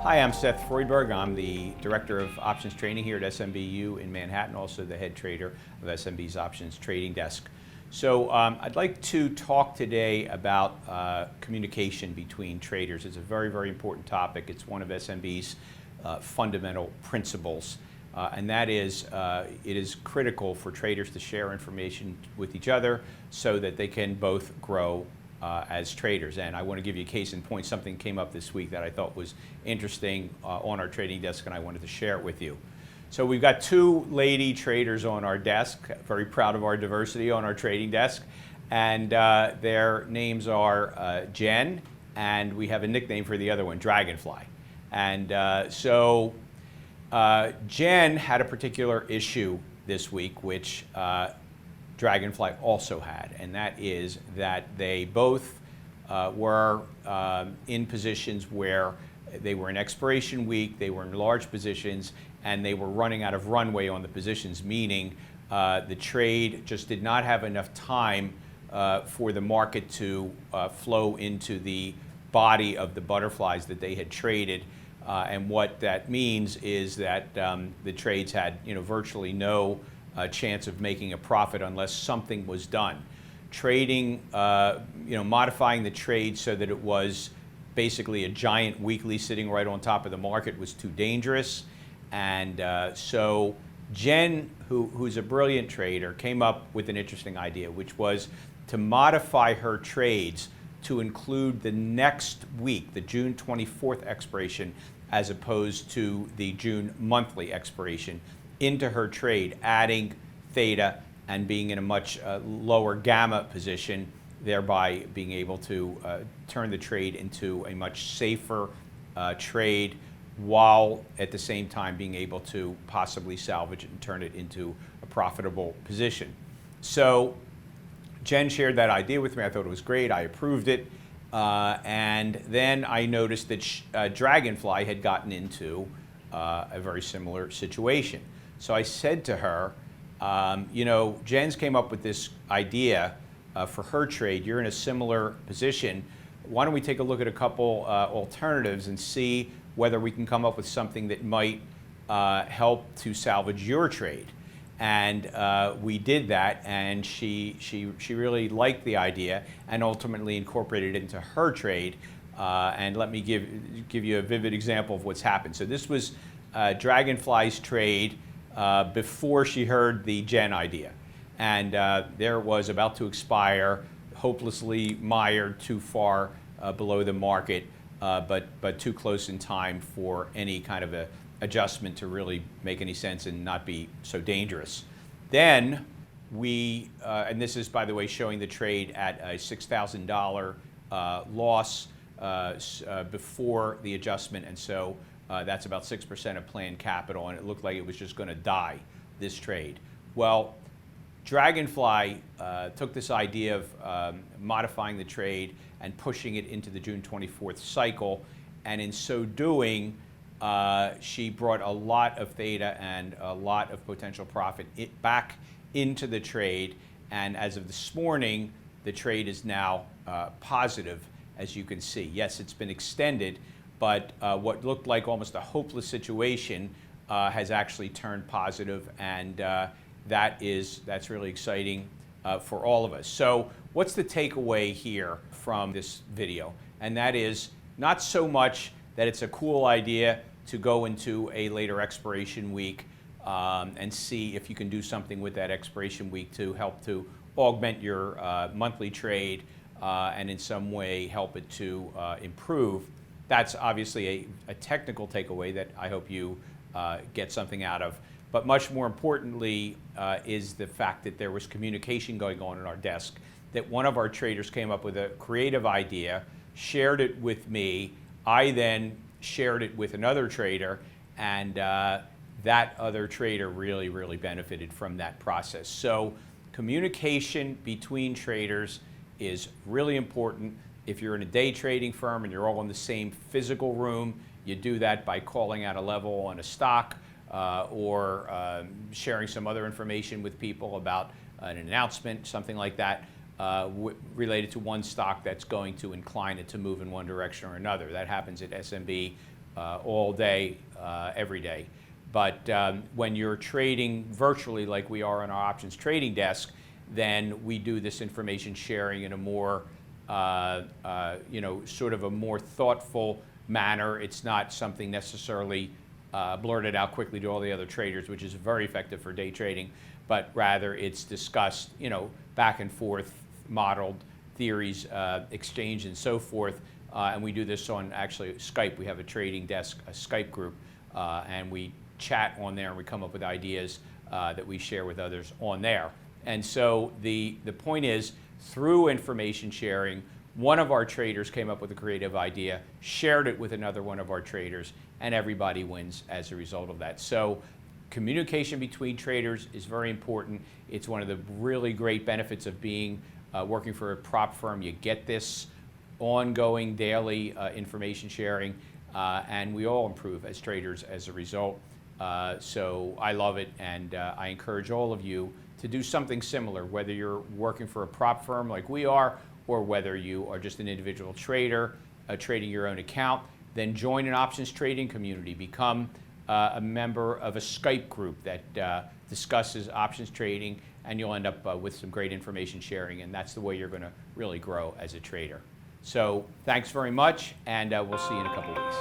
Hi, I'm Seth Freudberg. I'm the Director of Options Trading here at SMBU in Manhattan, also the head trader of SMB's Options Trading Desk. So I'd like to talk today about communication between traders. It's a very, very important topic. It's one of SMB's fundamental principles. And that is, it is critical for traders to share information with each other so that they can both grow as traders. And I want to give you a case in point. Something came up this week that I thought was interesting on our trading desk, and I wanted to share it with you. So we've got two lady traders on our desk, very proud of our diversity on our trading desk. And their names are Jen, and we have a nickname for the other one, Dragonfly. And Jen had a particular issue this week, which Dragonfly also had, and that is that they both were in positions where they were in expiration week, they were in large positions, and they were running out of runway on the positions, meaning the trade just did not have enough time for the market to flow into the body of the butterflies that they had traded. And what that means is that the trades had virtually no chance of making a profit unless something was done. Trading, modifying the trade so that it was basically a giant weekly sitting right on top of the market was too dangerous. And so Jen, who's a brilliant trader, came up with an interesting idea, which was to modify her trades to include the next week, the June 24th expiration, as opposed to the June monthly expiration, into her trade, adding theta and being in a much lower gamma position, thereby being able to turn the trade into a much safer trade, while at the same time being able to possibly salvage it and turn it into a profitable position. So Jen shared that idea with me. I thought it was great. I approved it. And then I noticed that Dragonfly had gotten into a very similar situation. So I said to her, Jen's came up with this idea for her trade. You're in a similar position. Why don't we take a look at a couple alternatives and see whether we can come up with something that might help to salvage your trade? And we did that, and she really liked the idea and ultimately incorporated it into her trade. And let me give you a vivid example of what's happened. So this was Dragonfly's trade before she heard the Jen idea. And there it was, about to expire, hopelessly mired too far below the market, but too close in time for any kind of a adjustment to really make any sense and not be so dangerous. Then we, and this is, by the way, showing the trade at a $6,000 loss before the adjustment, and so that's about 6% of planned capital, and it looked like it was just going to die, this trade. Well, Dragonfly took this idea of modifying the trade and pushing it into the June 24th cycle, and in so doing, she brought a lot of theta and a lot of potential profit back into the trade. And as of this morning, the trade is now positive, as you can see. Yes, it's been extended, but what looked like almost a hopeless situation has actually turned positive, and that's really exciting for all of us. So what's the takeaway here from this video? And that is not so much that it's a cool idea to go into a later expiration week and see if you can do something with that expiration week to help to augment your monthly trade and in some way help it to improve. That's obviously a technical takeaway that I hope you get something out of. But much more importantly is the fact that there was communication going on in our desk, that one of our traders came up with a creative idea, shared it with me. I then shared it with another trader, and that other trader really, really benefited from that process. So communication between traders is really important. If you're in a day trading firm and you're all in the same physical room, you do that by calling out a level on a stock or sharing some other information with people about an announcement, something like that, related to one stock that's going to incline it to move in one direction or another. That happens at SMB all day, every day. But when you're trading virtually like we are on our options trading desk, then we do this information sharing in a more, sort of a more thoughtful manner. It's not something necessarily blurted out quickly to all the other traders, which is very effective for day trading, but rather it's discussed, back and forth, modeled theories, exchange and so forth. And we do this on actually Skype. We have a trading desk, a Skype group, and we chat on there and we come up with ideas that we share with others on there. And so the point is, through information sharing, one of our traders came up with a creative idea, shared it with another one of our traders, and everybody wins as a result of that. So communication between traders is very important. It's one of the really great benefits of being working for a prop firm. You get this ongoing daily information sharing, and we all improve as traders as a result. So I love it, and I encourage all of you to do something similar, whether you're working for a prop firm like we are, or whether you are just an individual trader trading your own account. Then join an options trading community. Become a member of a Skype group that discusses options trading, and you'll end up with some great information sharing, and that's the way you're going to really grow as a trader. So thanks very much, and we'll see you in a couple weeks.